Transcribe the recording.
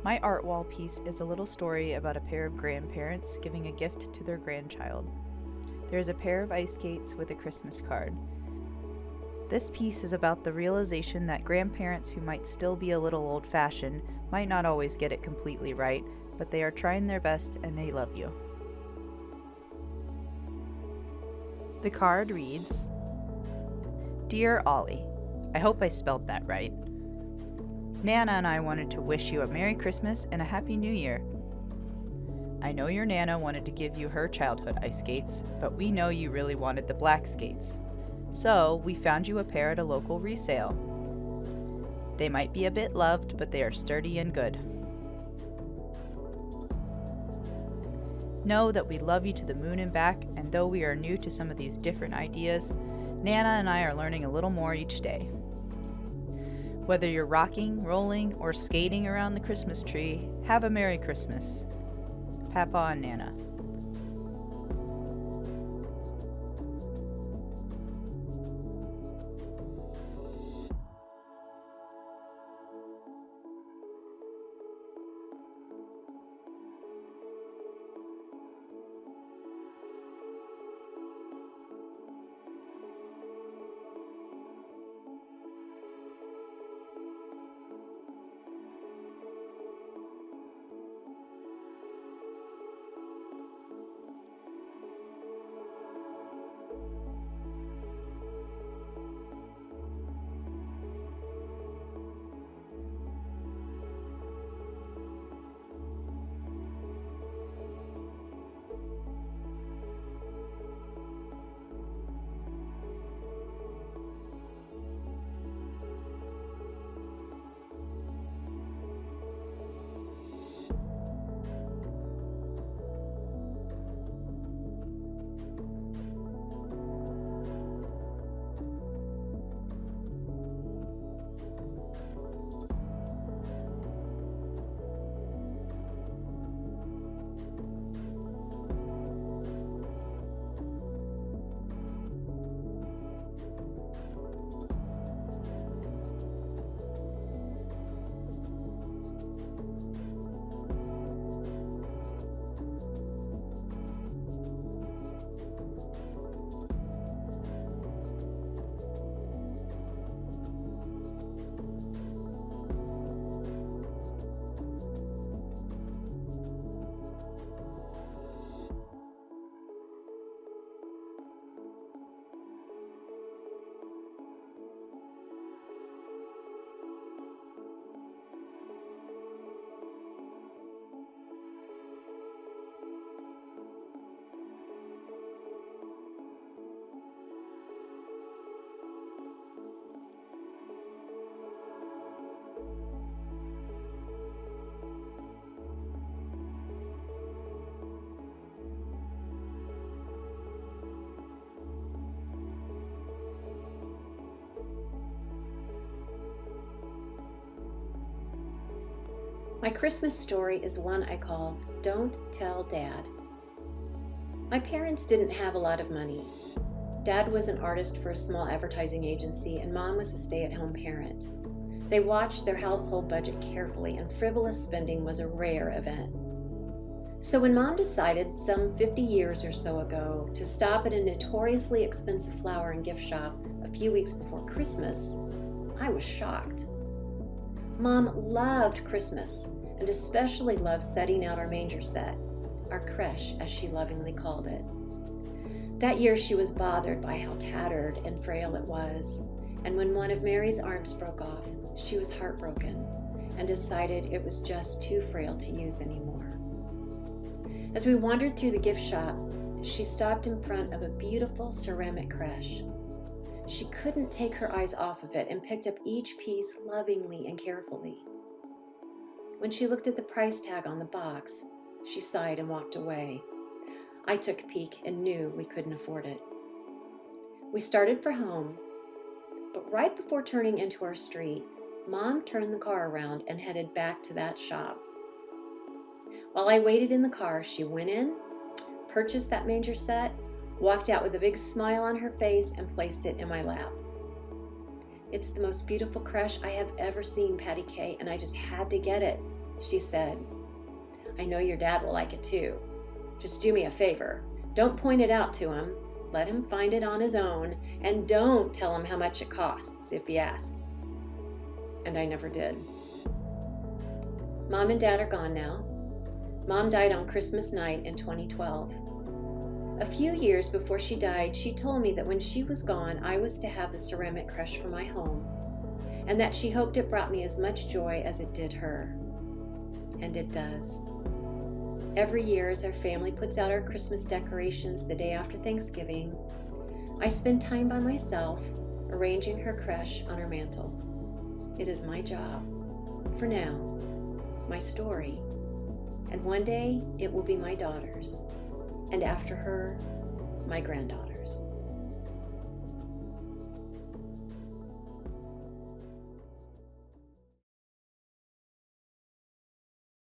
My art wall piece is a little story about a pair of grandparents giving a gift to their grandchild. There is a pair of ice skates with a Christmas card. This piece is about the realization that grandparents who might still be a little old-fashioned might not always get it completely right, but they are trying their best and they love you. The card reads, Dear Ollie, I hope I spelled that right. Nana and I wanted to wish you a Merry Christmas and a Happy New Year. I know your Nana wanted to give you her childhood ice skates, but we know you really wanted the black skates. So, we found you a pair at a local resale. They might be a bit loved, but they are sturdy and good. Know that we love you to the moon and back, and though we are new to some of these different ideas, Nana and I are learning a little more each day. Whether you're rocking, rolling, or skating around the Christmas tree, have a Merry Christmas. Papa and Nana. My Christmas story is one I call Don't Tell Dad. My parents didn't have a lot of money. Dad was an artist for a small advertising agency, and Mom was a stay-at-home parent. They watched their household budget carefully, and frivolous spending was a rare event. So when Mom decided some 50 years or so ago to stop at a notoriously expensive flower and gift shop a few weeks before Christmas, I was shocked. Mom loved Christmas, and especially loved setting out our manger set, our creche as she lovingly called it. That year she was bothered by how tattered and frail it was, and when one of Mary's arms broke off, she was heartbroken and decided it was just too frail to use anymore. As we wandered through the gift shop, she stopped in front of a beautiful ceramic creche. She couldn't take her eyes off of it and picked up each piece lovingly and carefully. When she looked at the price tag on the box, she sighed and walked away. I took a peek and knew we couldn't afford it. We started for home, but right before turning into our street, Mom turned the car around and headed back to that shop. While I waited in the car, she went in, purchased that manger set, walked out with a big smile on her face, and placed it in my lap. It's the most beautiful creche I have ever seen, Patty Kay, and I just had to get it. She said, "I know your dad will like it too. Just do me a favor. Don't point it out to him. Let him find it on his own, and don't tell him how much it costs if he asks." And I never did. Mom and Dad are gone now. Mom died on Christmas night in 2012. A few years before she died, she told me that when she was gone, I was to have the ceramic crush for my home, and that she hoped it brought me as much joy as it did her. And it does. Every year, as our family puts out our Christmas decorations the day after Thanksgiving, I spend time by myself arranging her crush on her mantle. It is my job, for now, my story, and one day it will be my daughter's, and after her, my granddaughter.